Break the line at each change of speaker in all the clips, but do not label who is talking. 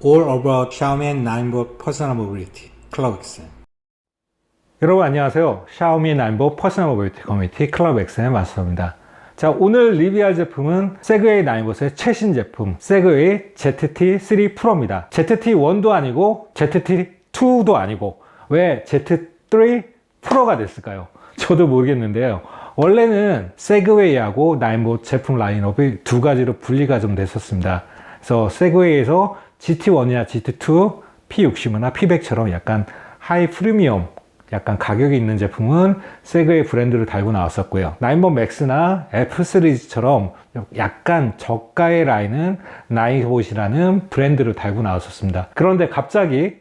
All about Xiaomi 9보 Personal Mobility 클럽 XM.
여러분 안녕하세요. 샤오미 9보 퍼스널 모빌리티 커뮤니티 클럽 XM의 마스터입니다. 자, 오늘 리뷰할 제품은 세그웨이 9봇의 최신 제품 세그웨이 ZT3 프로입니다. ZT1도 아니고 ZT2도 아니고 왜 Z3 프로가 됐을까요? 저도 모르겠는데요. 원래는 세그웨이하고 9봇 제품 라인업이 두 가지로 분리가 좀 됐었습니다. 그래서 세그웨이에서 GT1이나 GT2, P60이나 P100처럼 약간 하이 프리미엄, 약간 가격이 있는 제품은 세그웨이 브랜드를 달고 나왔었고요. 9봇 맥스나 F 시리즈처럼 약간 저가의 라인은 나이봇이라는 브랜드를 달고 나왔었습니다. 그런데 갑자기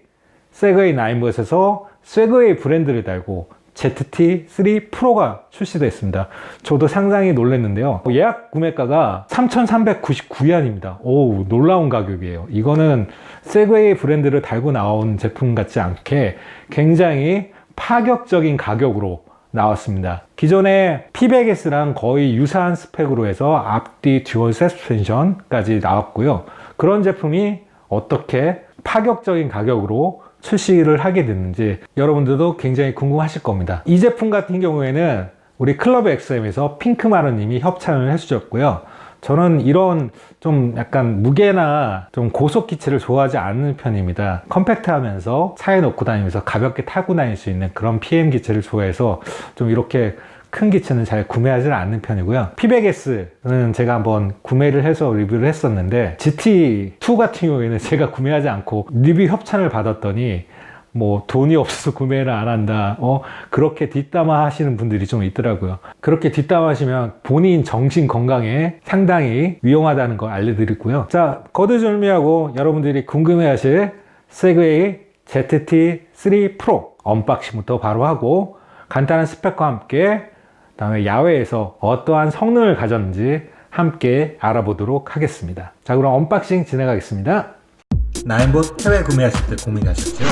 세그웨이 9봇에서 세그웨이 브랜드를 달고 ZT3 프로가 출시됐습니다. 저도 상당히 놀랐는데요. 예약 구매가가 3,399위안입니다. 오, 놀라운 가격이에요. 이거는 세그웨이 브랜드를 달고 나온 제품 같지 않게 굉장히 파격적인 가격으로 나왔습니다. 기존의 P100S랑 거의 유사한 스펙으로 해서 앞뒤 듀얼 서스펜션까지 나왔고요. 그런 제품이 어떻게 파격적인 가격으로 출시를 하게 됐는지 여러분들도 굉장히 궁금하실 겁니다. 이 제품 같은 경우에는 우리 클럽 XM에서 핑크마루님이 협찬을 해주셨고요. 저는 이런 좀 약간 무게나 좀 고속 기체를 좋아하지 않는 편입니다. 컴팩트하면서 차에 놓고 다니면서 가볍게 타고 다닐 수 있는 그런 PM 기체를 좋아해서 좀 이렇게 큰 기체는 잘 구매하지는 않는 편이고요. P100S는 제가 한번 구매를 해서 리뷰를 했었는데 GT2 같은 경우에는 제가 구매하지 않고 리뷰 협찬을 받았더니 뭐 돈이 없어서 구매를 안 한다, 그렇게 뒷담화 하시는 분들이 좀 있더라고요. 그렇게 뒷담화 하시면 본인 정신 건강에 상당히 위험하다는 거 알려드리고요. 자, 거두절미하고 여러분들이 궁금해 하실 세그웨이 ZT3 프로 언박싱부터 바로 하고 간단한 스펙과 함께 다음에 야외에서 어떠한 성능을 가졌는지 함께 알아보도록 하겠습니다. 자, 그럼 언박싱 진행하겠습니다.
9봇 해외 구매하실 때 고민하셨죠?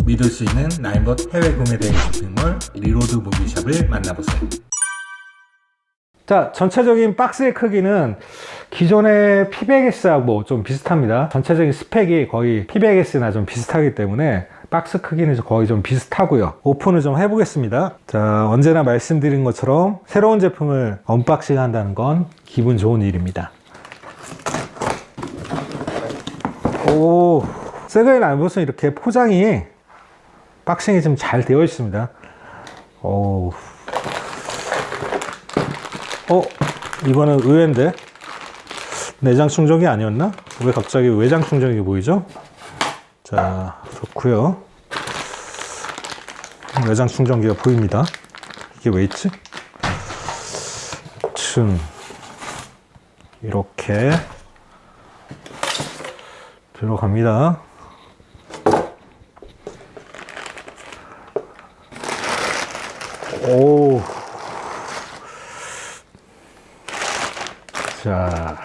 믿을 수 있는 9봇 해외 구매 대행 쇼핑몰 리로드 모빌샵을 만나보세요.
자, 전체적인 박스의 크기는 기존의 P100S하고 좀 비슷합니다. 전체적인 스펙이 거의 P100S나 좀 비슷하기 때문에 박스 크기는 거의 좀 비슷하고요. 오픈을 좀 해보겠습니다. 자, 언제나 말씀드린 것처럼 새로운 제품을 언박싱 한다는 건 기분 좋은 일입니다. 오, 세그웨이 9봇은 이렇게 포장이 박싱이 좀 잘 되어 있습니다. 오, 이거는 의외인데 내장 충전기 아니었나? 왜 갑자기 외장 충전기 보이죠? 자, 좋고요. 외장 충전기가 보입니다. 이게 왜 있지? 이렇게 들어갑니다. 오, 자,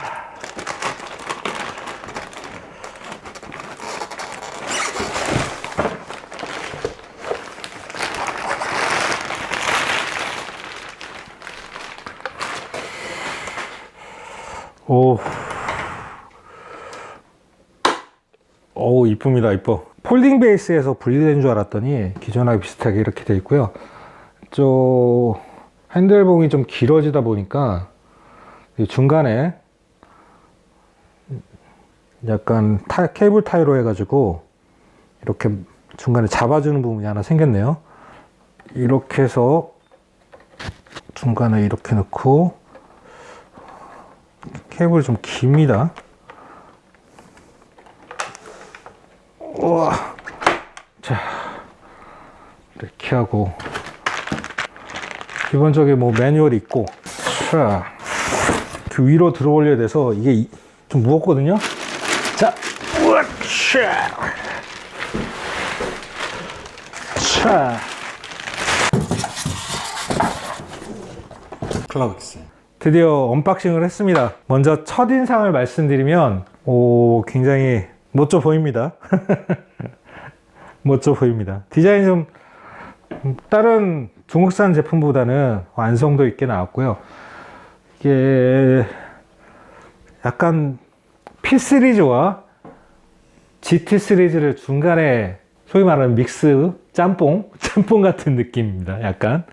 오, 이쁩니다. 이뻐. 폴딩 베이스에서 분리된 줄 알았더니 기존하고 비슷하게 이렇게 되어 있고요. 핸들봉이 좀 길어지다 보니까 중간에 약간 케이블 타이로 해가지고 이렇게 중간에 잡아주는 부분이 하나 생겼네요. 이렇게 해서 중간에 이렇게 넣고 케이블이 좀 깁니다. 우와. 자, 이렇게 하고 기본적인 뭐 매뉴얼이 있고, 자, 그 위로 들어 올려야 돼서 이게 좀 무겁거든요. 자, 우와, 자,
클럽 XM.
드디어 언박싱을 했습니다. 먼저 첫인상을 말씀드리면 굉장히 멋져 보입니다. 멋져 보입니다. 디자인이 좀 다른 중국산 제품보다는 완성도 있게 나왔고요. 이게 약간 P 시리즈와 GT 시리즈를 중간에 소위 말하는 믹스 짬뽕 같은 느낌입니다. 약간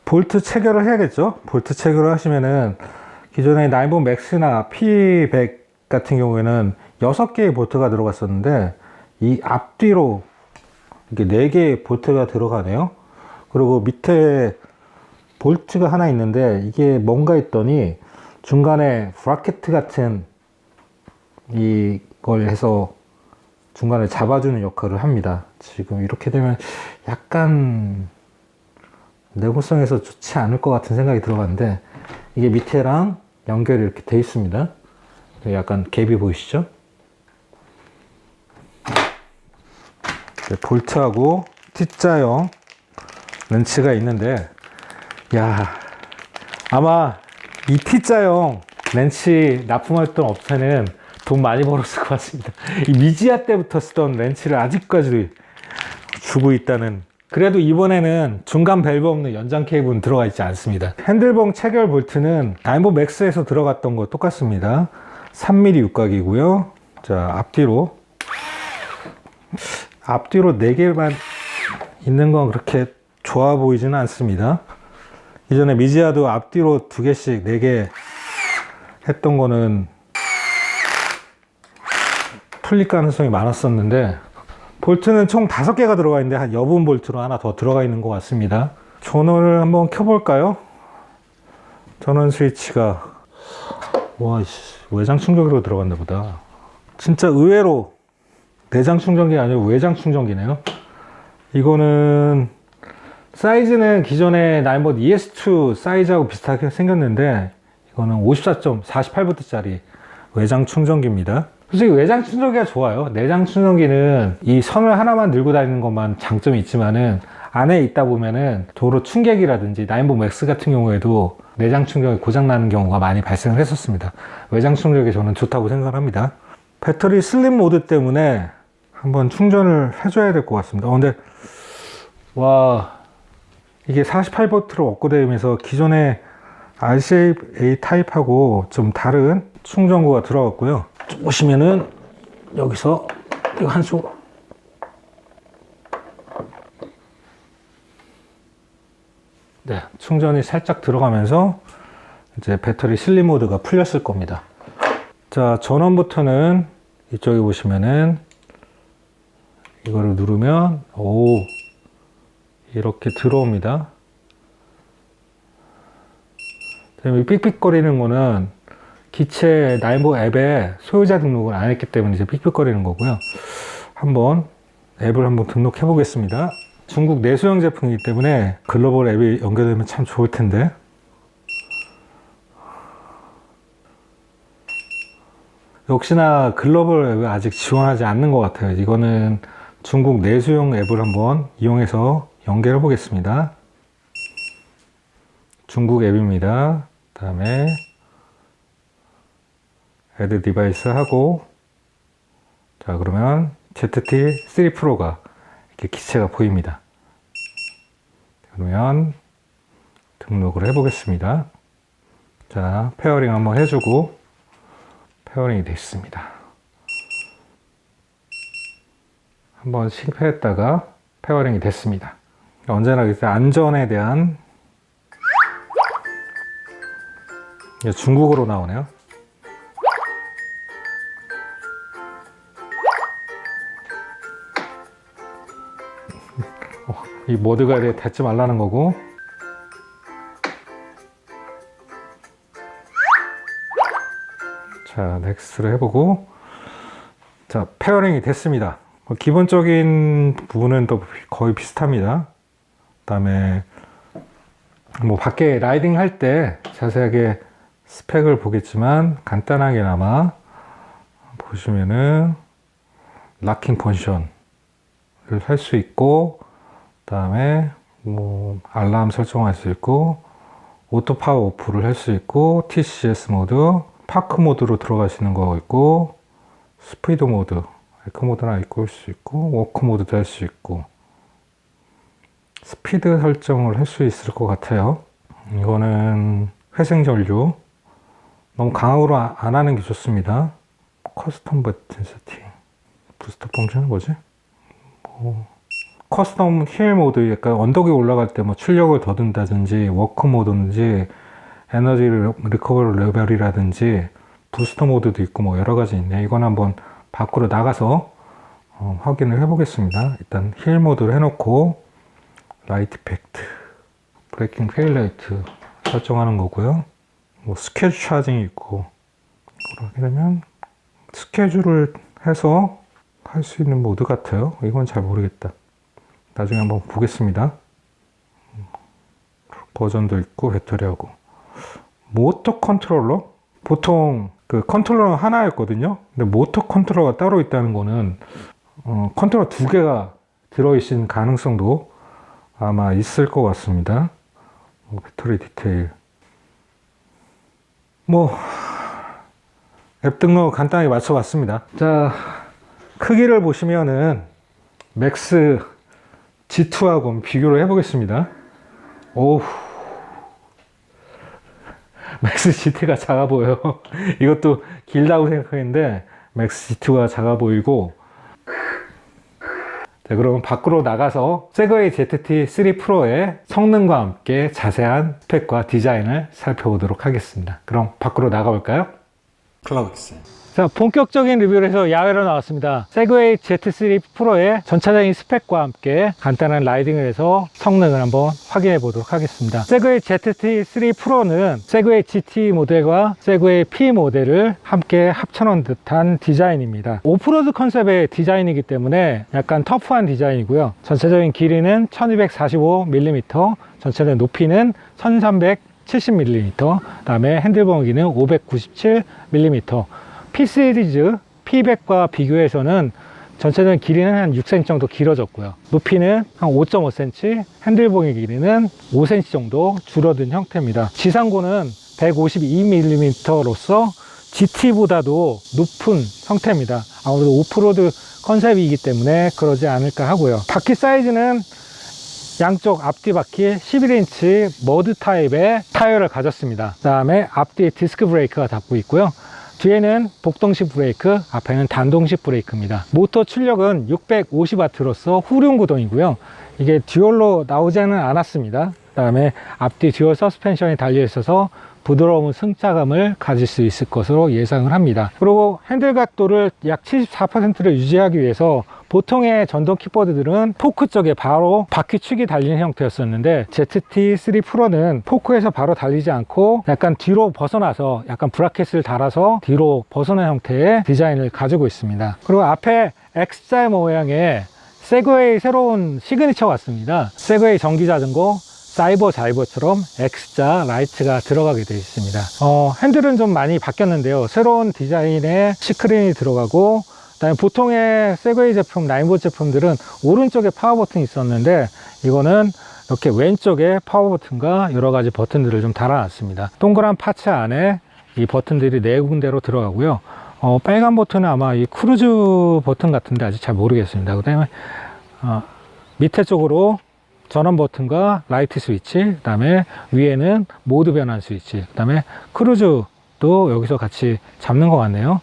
볼트 체결을 해야겠죠. 볼트 체결을 하시면은 기존의 나인본 맥스나 P100 같은 경우에는 6개의 볼트가 들어갔었는데 이 앞뒤로 이렇게 4개의 볼트가 들어가네요. 그리고 밑에 볼트가 하나 있는데 이게 뭔가 했더니 중간에 브라켓 같은 이걸 해서 중간에 잡아주는 역할을 합니다. 지금 이렇게 되면 약간 내구성에서 좋지 않을 것 같은 생각이 들어갔는데 이게 밑에랑 연결이 이렇게 돼 있습니다. 약간 갭이 보이시죠? 볼트하고 T자형 렌치가 있는데 야 아마 이 T자형 렌치 납품했던 업체는 돈 많이 벌었을 것 같습니다. 이 미지아 때부터 쓰던 렌치를 아직까지 주고 있다는. 그래도 이번에는 중간 밸브 없는 연장 케이블은 들어가 있지 않습니다. 핸들봉 체결 볼트는 나인본 맥스에서 들어갔던 거 똑같습니다. 3mm 육각이고요. 자, 앞뒤로 4개만 있는 건 그렇게 좋아 보이지는 않습니다. 이전에 미지아도 앞뒤로 2개씩 4개 했던 거는 풀릴 가능성이 많았었는데 볼트는 총 5개가 들어가 있는데 한 여분 볼트로 하나 더 들어가 있는 것 같습니다. 전원을 한번 켜볼까요? 전원 스위치가 와 외장 충전기로 들어갔나 보다. 진짜 의외로 내장 충전기 아니고 외장 충전기네요. 이거는 사이즈는 기존의 나인본 ES2 사이즈하고 비슷하게 생겼는데 이거는 48V짜리 외장 충전기입니다. 솔직히 외장 충전기가 좋아요. 내장 충전기는 이 선을 하나만 들고 다니는 것만 장점이 있지만은 안에 있다 보면은 도로 충격이라든지 나인본 맥스 같은 경우에도 내장 충전기 고장 나는 경우가 많이 발생을 했었습니다. 외장 충전기 저는 좋다고 생각합니다. 배터리 슬림 모드 때문에 한번 충전을 해줘야 될 것 같습니다. 근데 와 이게 48V로 업그레이드되면서 기존의 RCA 타입하고 좀 다른 충전구가 들어갔고요. 보시면은 여기서 이거 한쪽 네, 충전이 살짝 들어가면서 이제 배터리 슬림 모드가 풀렸을 겁니다. 자, 전원 버튼은 이쪽에 보시면은 이거를 누르면 이렇게 들어옵니다. 이 삑삑거리는 거는 기체 나인본 앱에 소유자 등록을 안 했기 때문에 이제 삑삑거리는 거고요. 한번 앱을 한번 등록해 보겠습니다. 중국 내수형 제품이기 때문에 글로벌 앱이 연결되면 참 좋을 텐데. 역시나 글로벌 앱을 아직 지원하지 않는 것 같아요. 이거는 중국 내수형 앱을 한번 이용해서 연결해 보겠습니다. 중국 앱입니다. 그 다음에 애드 디바이스 하고 자 그러면 ZT3 프로가 이렇게 기체가 보입니다. 그러면 등록을 해 보겠습니다. 자 페어링 한번 해주고 페어링이 됐습니다. 한번 실패했다가 페어링이 됐습니다. 언제나 안전에 대한 중국어로 나오네요. 이 모드가 닫지 말라는 거고 자 넥스트를 해보고 자 페어링이 됐습니다. 기본적인 부분은 또 거의 비슷합니다. 그 다음에 뭐 밖에 라이딩 할 때 자세하게 스펙을 보겠지만 간단하게나마 보시면은 락킹 포지션을 할 수 있고 그 다음에 뭐 알람 설정할 수 있고 오토 파워 오프를 할 수 있고 TCS 모드 파크 모드로 들어가시는 거 있고 스피드 모드 에코 모드나 있고 할 수 있고 워크 모드도 할 수 있고 스피드 설정을 할 수 있을 것 같아요. 이거는 회생 전류 너무 강하게로 안 하는 게 좋습니다. 커스텀 버튼 세팅 부스터 펑션은 뭐지? 커스텀 힐 모드, 약간 언덕에 올라갈 때 뭐 출력을 더 든다든지, 워크 모드든지, 에너지 리커버리 레벨이라든지, 부스터 모드도 있고 뭐 여러 가지 있네. 이건 한번 밖으로 나가서 확인을 해 보겠습니다. 일단 힐 모드를 해놓고, 라이트 이펙트, 브레이킹 페일라이트 설정하는 거고요. 뭐 스케줄 차징이 있고, 그렇게 되면 스케줄을 해서 할 수 있는 모드 같아요. 이건 잘 모르겠다. 나중에 한번 보겠습니다. 버전도 있고 배터리하고. 모터 컨트롤러? 보통 그 컨트롤러는 하나였거든요. 근데 모터 컨트롤러가 따로 있다는 거는 컨트롤러 두 개가 들어있을 가능성도 아마 있을 것 같습니다. 배터리 디테일. 앱 등록 간단하게 맞춰봤습니다. 자, 크기를 보시면은 맥스 G2하고 비교를 해보겠습니다. 오우, 맥스 GT가 작아 보여요. 이것도 길다고 생각했는데 맥스 G2가 작아 보이고. 자, 그럼 밖으로 나가서 세그웨이 ZT3 프로의 성능과 함께 자세한 스펙과 디자인을 살펴보도록 하겠습니다. 그럼 밖으로 나가볼까요?
클럽 엑셀.
자, 본격적인 리뷰를 해서 야외로 나왔습니다. 세그웨이 Z3 프로의 전차적인 스펙과 함께 간단한 라이딩을 해서 성능을 한번 확인해 보도록 하겠습니다. 세그웨이 ZT3 프로는 세그웨이 GT 모델과 세그웨이 P 모델을 함께 합쳐놓은 듯한 디자인입니다. 오프로드 컨셉의 디자인이기 때문에 약간 터프한 디자인이고요. 전체적인 길이는 1245mm, 전체적인 높이는 1370mm, 그 다음에 핸들봉 길이는 597mm. P 시리즈 P100과 비교해서는 전체적인 길이는 한 6cm 정도 길어졌고요. 높이는 한 5.5cm, 핸들봉의 길이는 5cm 정도 줄어든 형태입니다. 지상고는 152mm로서 GT보다도 높은 형태입니다. 아무래도 오프로드 컨셉이기 때문에 그러지 않을까 하고요. 바퀴 사이즈는 양쪽 앞뒤 바퀴 11인치 머드 타입의 타이어를 가졌습니다. 그 다음에 앞뒤에 디스크 브레이크가 닫고 있고요. 뒤에는 복동식 브레이크, 앞에는 단동식 브레이크입니다. 모터 출력은 650W로서 후륜 구동이고요. 이게 듀얼로 나오지는 않았습니다. 그 다음에 앞뒤 듀얼 서스펜션이 달려 있어서 부드러운 승차감을 가질 수 있을 것으로 예상을 합니다. 그리고 핸들 각도를 약 74%를 유지하기 위해서 보통의 전동 킥보드들은 포크 쪽에 바로 바퀴축이 달린 형태였었는데 ZT3 프로는 포크에서 바로 달리지 않고 약간 뒤로 벗어나서 약간 브라켓을 달아서 뒤로 벗어난 형태의 디자인을 가지고 있습니다. 그리고 앞에 X자 모양의 세그웨이 새로운 시그니처 같습니다. 세그웨이 전기자전거 사이버 자이버처럼 X자 라이트가 들어가게 되어 있습니다. 핸들은 좀 많이 바뀌었는데요. 새로운 디자인의 시크린이 들어가고, 그다음에 보통의 세그웨이 제품, 나인봇 제품들은 오른쪽에 파워 버튼이 있었는데 이거는 이렇게 왼쪽에 파워 버튼과 여러 가지 버튼들을 좀 달아놨습니다. 동그란 파츠 안에 이 버튼들이 네 군데로 들어가고요. 빨간 버튼은 아마 이 크루즈 버튼 같은데 아직 잘 모르겠습니다. 그다음에 밑에 쪽으로 전원 버튼과 라이트 스위치, 그 다음에 위에는 모드 변환 스위치, 그 다음에 크루즈도 여기서 같이 잡는 것 같네요.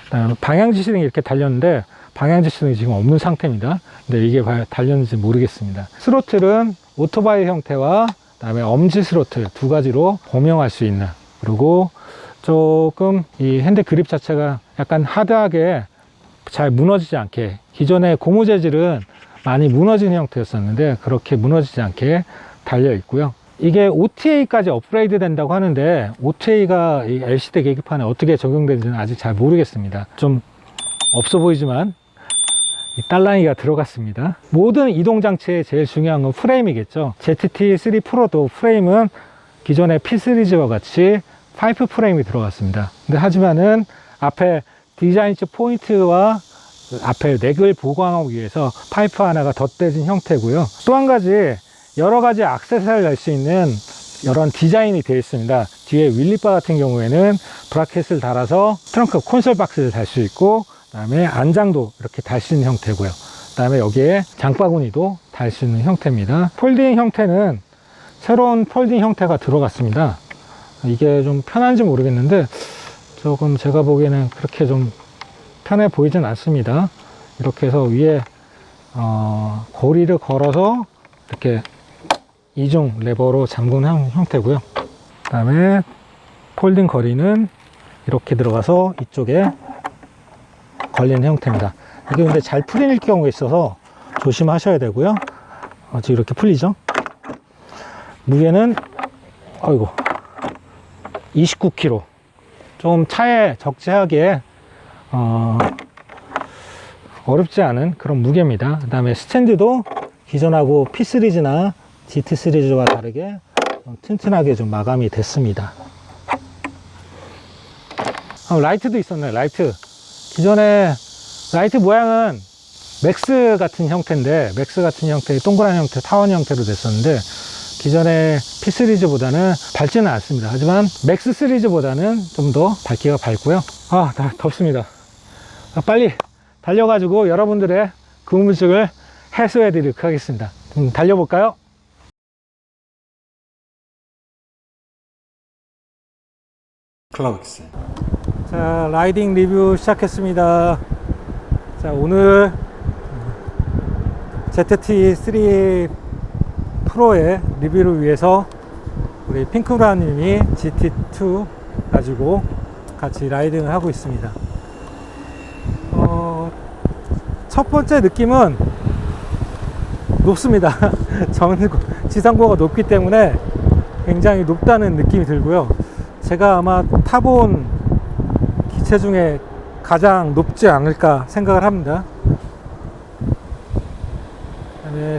그다음에 방향 지시등이 이렇게 달렸는데 방향 지시등이 지금 없는 상태입니다. 근데 이게 달렸는지 모르겠습니다. 스로틀은 오토바이 형태와 그 다음에 엄지 스로틀 두 가지로 범용할 수 있는, 그리고 조금 이 핸드 그립 자체가 약간 하드하게 잘 무너지지 않게, 기존의 고무 재질은 많이 무너진 형태였었는데 그렇게 무너지지 않게 달려 있고요. 이게 OTA까지 업그레이드 된다고 하는데 OTA가 이 LCD 계기판에 어떻게 적용되는지는 아직 잘 모르겠습니다. 좀 없어 보이지만 딸랑이가 들어갔습니다. 모든 이동 장치의 제일 중요한 건 프레임이겠죠. ZT3 프로도 프레임은 기존의 P 시리즈와 같이 파이프 프레임이 들어갔습니다. 근데 하지만은 앞에 디자인치 포인트와 앞에 넥을 보강하기 위해서 파이프 하나가 덧대진 형태고요. 또 한 가지 여러 가지 액세서리를 낼 수 있는 이런 디자인이 되어 있습니다. 뒤에 윌리바 같은 경우에는 브라켓을 달아서 트렁크 콘솔 박스를 달 수 있고, 그 다음에 안장도 이렇게 달 수 있는 형태고요. 그 다음에 여기에 장바구니도 달 수 있는 형태입니다. 폴딩 형태는 새로운 폴딩 형태가 들어갔습니다. 이게 좀 편한지 모르겠는데 조금 제가 보기에는 그렇게 좀 편해 보이진 않습니다. 이렇게 해서 위에 고리를 걸어서 이렇게 이중 레버로 잠그는 형태고요. 그 다음에 폴딩 거리는 이렇게 들어가서 이쪽에 걸리는 형태입니다. 이게 근데 잘 풀릴 경우가 있어서 조심하셔야 되고요. 지금 이렇게 풀리죠. 무게는 29kg. 좀 차에 적재하기에 어렵지 않은 그런 무게입니다. 그 다음에 스탠드도 기존하고 P 시리즈나 GT 시리즈와 다르게 튼튼하게 좀 마감이 됐습니다. 라이트도 있었네요. 라이트. 기존에 라이트 모양은 맥스 같은 형태인데, 맥스 같은 형태의 동그란 형태, 타원 형태로 됐었는데, 기존의 P 시리즈보다는 밝지는 않습니다. 하지만 맥스 시리즈보다는 좀 더 밝기가 밝고요. 덥습니다. 빨리 달려가지고 여러분들의 궁금증을 해소해 드리도록 하겠습니다. 달려볼까요?
클럽엑스.
자, 라이딩 리뷰 시작했습니다. 자, 오늘 ZT3 프로의 리뷰를 위해서 우리 핑크브라님이 GT2 가지고 같이 라이딩을 하고 있습니다. 첫 번째 느낌은 높습니다. 지상고가 높기 때문에 굉장히 높다는 느낌이 들고요. 제가 아마 타본 기체 중에 가장 높지 않을까 생각을 합니다. 그다음에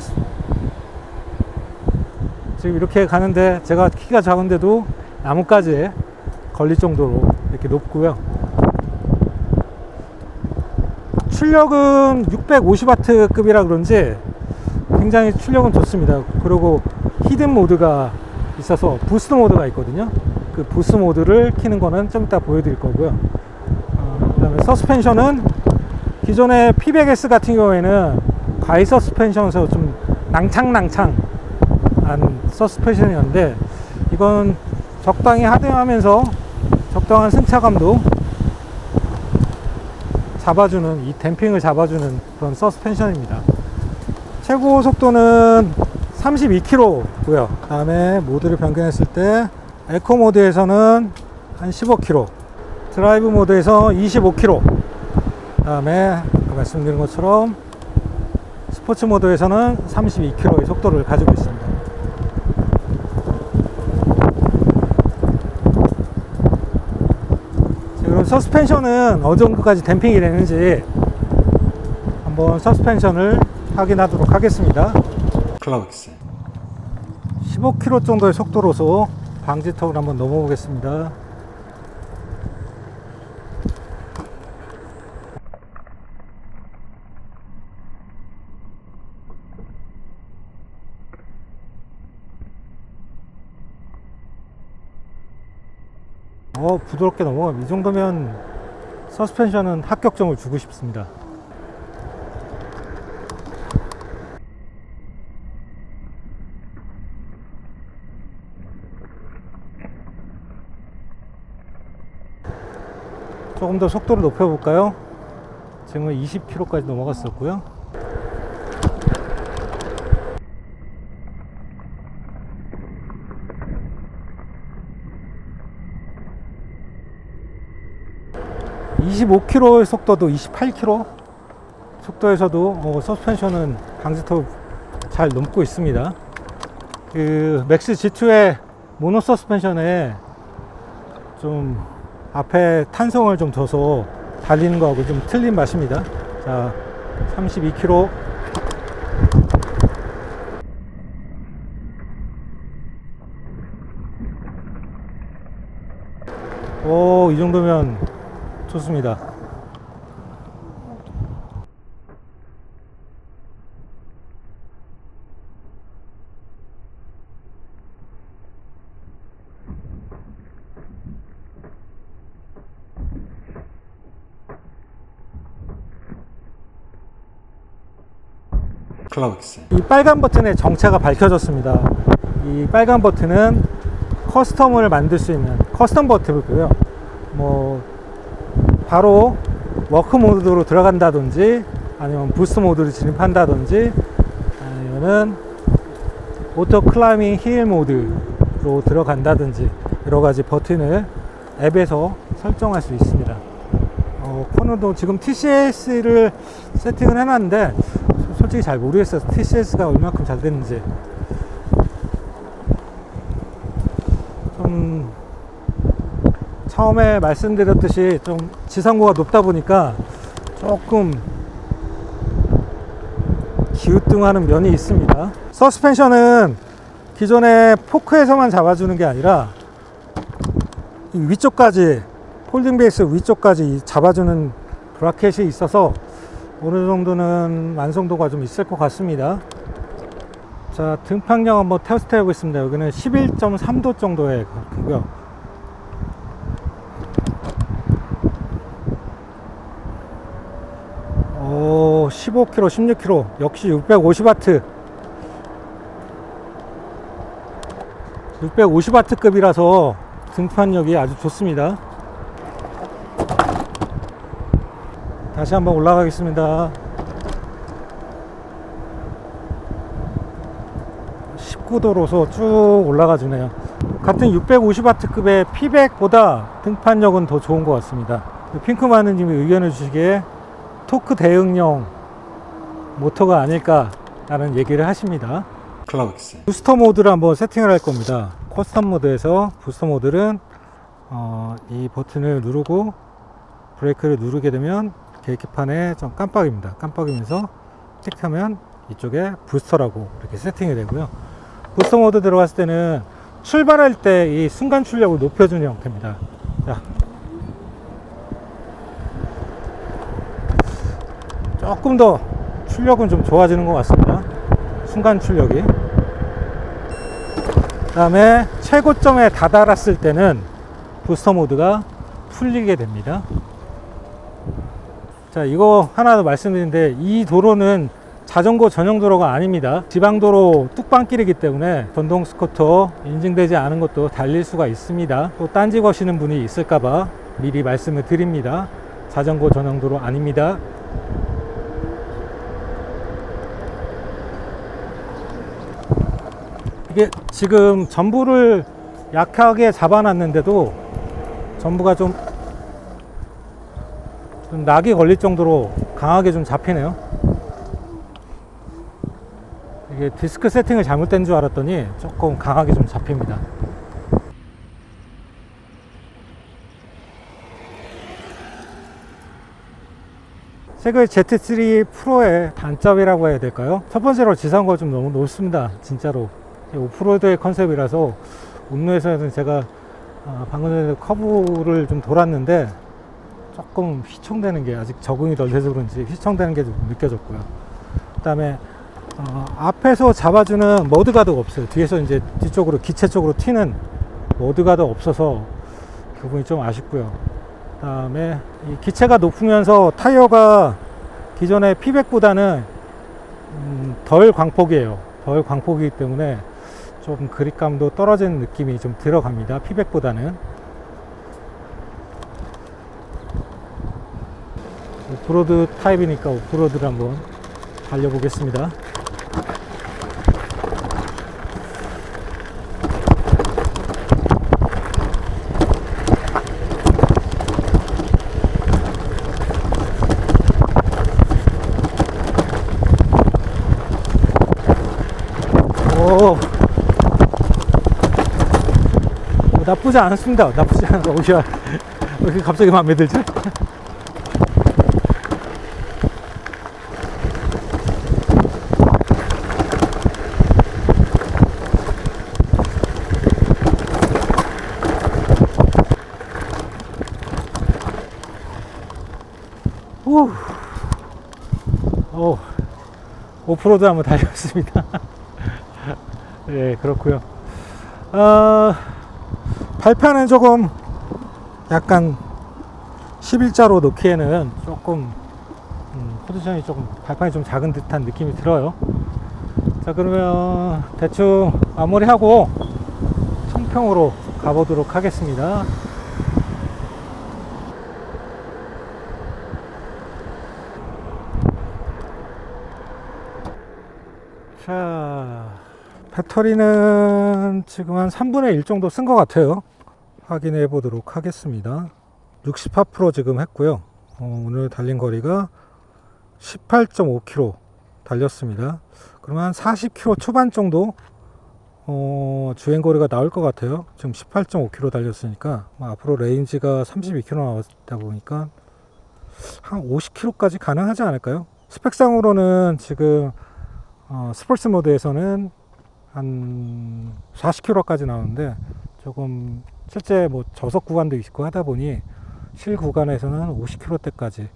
지금 이렇게 가는데 제가 키가 작은데도 나뭇가지에 걸릴 정도로 이렇게 높고요. 출력은 650W 급이라 그런지 굉장히 출력은 좋습니다. 그리고 히든 모드가 있어서 부스트 모드가 있거든요. 그 부스트 모드를 키는 거는 좀 이따 보여드릴 거고요. 그 다음에 서스펜션은 기존의 P100S 같은 경우에는 과이 서스펜션에서 좀 낭창한 서스펜션이었는데, 이건 적당히 하대하면서 적당한 승차감도 잡아주는, 이 댐핑을 잡아주는 그런 서스펜션입니다. 최고 속도는 32km고요. 그 다음에 모드를 변경했을 때 에코 모드에서는 한 15km, 드라이브 모드에서 25km, 그 다음에 아까 말씀드린 것처럼 스포츠 모드에서는 32km의 속도를 가지고 있습니다. 그럼 서스펜션은 어느 정도까지 댐핑이 되는지 한번 서스펜션을 확인하도록 하겠습니다.
클럽엑스.
15km 정도의 속도로서 방지턱을 한번 넘어보겠습니다. 부드럽게 넘어가면, 이 정도면 서스펜션은 합격점을 주고 싶습니다. 조금 더 속도를 높여볼까요? 지금은 20km까지 넘어갔었고요. (25km의) 속도도 28km 속도에서도 서스펜션은 방지턱 잘 넘고 있습니다. 그 맥스 G2의 모노 서스펜션에 좀 앞에 탄성을 좀 줘서 달리는 거하고 좀 틀린 맛입니다. 자, 32km. 이 정도면 좋습니다.
클럽엑스.
이 빨간 버튼의 정체가 밝혀졌습니다. 이 빨간 버튼은 커스텀을 만들 수 있는 커스텀 버튼이고요. 바로 워크 모드로 들어간다든지 아니면 부스트 모드를 진입한다든지 아니면은 오토 클라이밍 힐 모드로 들어간다든지 여러 가지 버튼을 앱에서 설정할 수 있습니다. 코너도 지금 TCS를 세팅을 해놨는데 솔직히 잘 모르겠어요. TCS가 얼마큼 잘 됐는지. 좀 처음에 말씀드렸듯이 좀 지상고가 높다 보니까 조금 기우뚱하는 면이 있습니다. 서스펜션은 기존의 포크에서만 잡아주는 게 아니라 이 위쪽까지, 폴딩 베이스 위쪽까지 잡아주는 브라켓이 있어서 어느 정도는 완성도가 좀 있을 것 같습니다. 자, 등판력 한번 테스트 해보겠습니다. 여기는 11.3도 정도의 크고요. 오, 15km, 16km, 역시 650W. 650W급이라서 등판력이 아주 좋습니다. 다시 한번 올라가겠습니다. 19도로서 쭉 올라가 주네요. 같은 650W급의 피백보다 등판력은 더 좋은 것 같습니다. 핑크마느님이 의견을 주시기에 토크 대응용 모터가 아닐까라는 얘기를 하십니다.
클럽엑스.
부스터 모드를 한번 세팅을 할 겁니다. 커스텀 모드에서 부스터 모드는 이 버튼을 누르고 브레이크를 누르게 되면 계기판에 좀 깜빡입니다. 깜빡이면서 틱하면 이쪽에 부스터라고 이렇게 세팅이 되고요. 부스터 모드 들어갔을 때는 출발할 때 이 순간 출력을 높여주는 형태입니다. 자, 조금 더 출력은 좀 좋아지는 것 같습니다. 순간 출력이. 그 다음에 최고점에 다다랐을 때는 부스터 모드가 풀리게 됩니다. 자, 이거 하나 더 말씀드리는데 이 도로는 자전거 전용 도로가 아닙니다. 지방도로 뚝방길이기 때문에 전동 스쿠터 인증되지 않은 것도 달릴 수가 있습니다. 또 딴지 거시는 분이 있을까봐 미리 말씀을 드립니다. 자전거 전용 도로 아닙니다. 이게 지금 전부를 약하게 잡아놨는데도 전부가 좀 낙이 걸릴 정도로 강하게 좀 잡히네요. 이게 디스크 세팅을 잘못된 줄 알았더니 조금 강하게 좀 잡힙니다. 세그웨이 Z3 프로의 단점이라고 해야 될까요? 첫 번째로 지상고가 좀 너무 높습니다. 진짜로 오프로드의 컨셉이라서 운로에서는 제가 방금 전에 커브를 좀 돌았는데 조금 휘청되는 게 아직 적응이 덜 돼서 그런지 휘청되는 게 좀 느껴졌고요. 그 다음에 앞에서 잡아주는 머드가드가 없어요. 뒤에서 이제 뒤쪽으로 기체 쪽으로 튀는 머드가드가 없어서 그 부분이 좀 아쉽고요. 그 다음에 이 기체가 높으면서 타이어가 기존의 피백보다는 덜 광폭이에요. 덜 광폭이기 때문에 좀 그립감도 떨어지는 느낌이 좀 들어갑니다. 피백보다는. 오프로드 타입이니까 오프로드를 한번 달려보겠습니다. 나쁘지 않습니다. 나쁘지 않아. 오샤. 왜 이렇게 갑자기 마음에 들지? 오프로드 한번 달렸습니다. 네, 그렇고요. 발판은 조금 약간 11자로 놓기에는 조금 포지션이 조금 발판이 좀 작은 듯한 느낌이 들어요. 자, 그러면 대충 마무리하고 청평으로 가보도록 하겠습니다. 자, 배터리는 지금 한 3분의 1 정도 쓴 것 같아요. 확인해 보도록 하겠습니다. 68% 지금 했고요. 오늘 달린 거리가 18.5km 달렸습니다. 그러면 한 40km 초반 정도 주행거리가 나올 것 같아요. 지금 18.5km 달렸으니까 앞으로 레인지가 32km 나왔다 보니까 한 50km까지 가능하지 않을까요? 스펙상으로는 지금 스포츠 모드에서는 한 40km까지 나오는데 조금 실제 뭐 저속 구간도 있고 하다 보니 실 구간에서는 50km대까지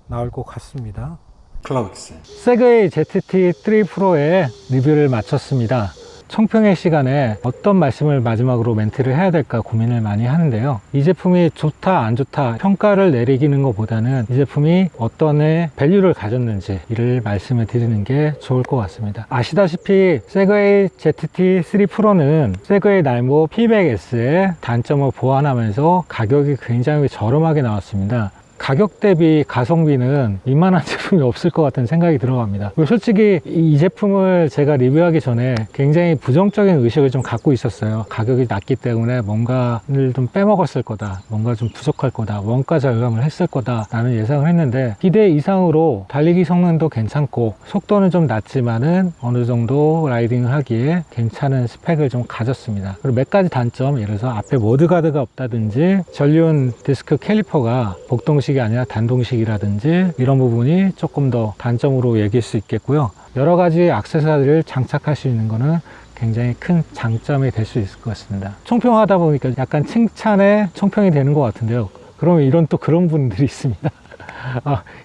나올 것 같습니다.
클럽엑스
세그웨이 ZT3 프로의 리뷰를 마쳤습니다. 총평의 시간에 어떤 말씀을 마지막으로 멘트를 해야 될까 고민을 많이 하는데요. 이 제품이 좋다 안 좋다 평가를 내리기는 것보다는 이 제품이 어떤 밸류를 가졌는지 이를 말씀을 드리는 게 좋을 것 같습니다. 아시다시피 세그웨이 ZT3 프로는 세그웨이 나인보 P100S의 단점을 보완하면서 가격이 굉장히 저렴하게 나왔습니다. 가격 대비 가성비는 이만한 제품이 없을 것 같은 생각이 들어갑니다. 그리고 솔직히 이 제품을 제가 리뷰하기 전에 굉장히 부정적인 의식을 좀 갖고 있었어요. 가격이 낮기 때문에 뭔가를 좀 빼먹었을 거다, 뭔가 좀 부족할 거다, 원가 절감을 했을 거다 라는 예상을 했는데 기대 이상으로 달리기 성능도 괜찮고 속도는 좀 낮지만은 어느 정도 라이딩을 하기에 괜찮은 스펙을 좀 가졌습니다. 그리고 몇 가지 단점, 예를 들어서 앞에 머드가드가 없다든지 전륜 디스크 캘리퍼가 복동식 이 아니라 단동식이라든지 이런 부분이 조금 더 단점으로 얘기할 수 있겠고요. 여러 가지 액세서리를 장착할 수 있는 것은 굉장히 큰 장점이 될 수 있을 것 같습니다. 총평하다 보니까 약간 칭찬에 총평이 되는 것 같은데요. 그러면 이런 또 그런 분들이 있습니다.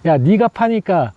야, 네가 파니까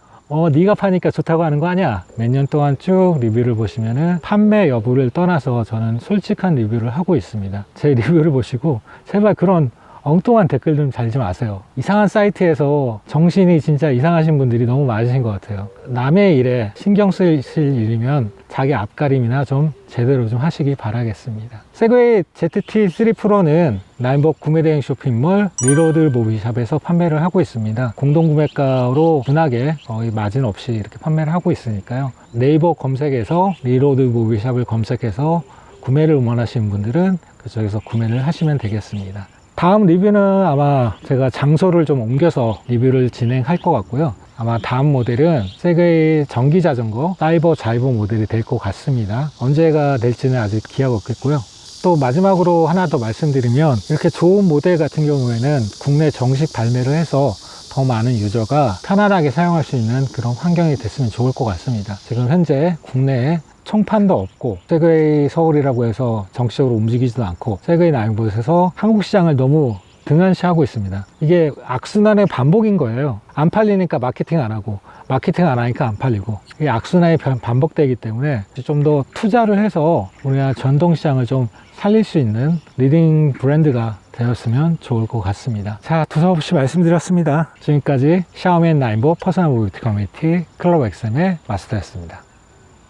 좋다고 하는 거 아니야? 몇 년 동안 쭉 리뷰를 보시면은 판매 여부를 떠나서 저는 솔직한 리뷰를 하고 있습니다. 제 리뷰를 보시고 제발 그런 엉뚱한 댓글 좀 달지 마세요. 이상한 사이트에서 정신이 진짜 이상하신 분들이 너무 많으신 것 같아요. 남의 일에 신경 쓰실 일이면 자기 앞가림이나 좀 제대로 좀 하시기 바라겠습니다. 세그웨이 ZT3 프로는 나인버 구매대행 쇼핑몰 리로드 모비샵에서 판매를 하고 있습니다. 공동구매가로 분하게 거의 마진 없이 이렇게 판매를 하고 있으니까요. 네이버 검색에서 리로드 모비샵을 검색해서 구매를 원하시는 분들은 그쪽에서 구매를 하시면 되겠습니다. 다음 리뷰는 아마 제가 장소를 좀 옮겨서 리뷰를 진행할 것 같고요. 아마 다음 모델은 세그웨이 전기자전거 사이버 자이버 모델이 될 것 같습니다. 언제가 될지는 아직 기약 없겠고요. 또 마지막으로 하나 더 말씀드리면 이렇게 좋은 모델 같은 경우에는 국내 정식 발매를 해서 더 많은 유저가 편안하게 사용할 수 있는 그런 환경이 됐으면 좋을 것 같습니다. 지금 현재 국내에 총판도 없고 세그웨이 서울이라고 해서 정식적으로 움직이지도 않고 세그웨이 나인봇에서 한국 시장을 너무 등한시하고 있습니다. 이게 악순환의 반복인 거예요. 안 팔리니까 마케팅 안 하고 마케팅 안 하니까 안 팔리고 이게 악순환이 반복되기 때문에 좀 더 투자를 해서 우리나라 전동시장을 좀 살릴 수 있는 리딩 브랜드가 되었으면 좋을 것 같습니다. 자, 두서없이 말씀드렸습니다. 지금까지 샤오미 나인봇 퍼스널 모빌리티 커뮤니티 클럽엑스의 마스터였습니다.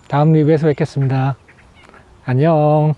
다음 리뷰에서 뵙겠습니다. 안녕.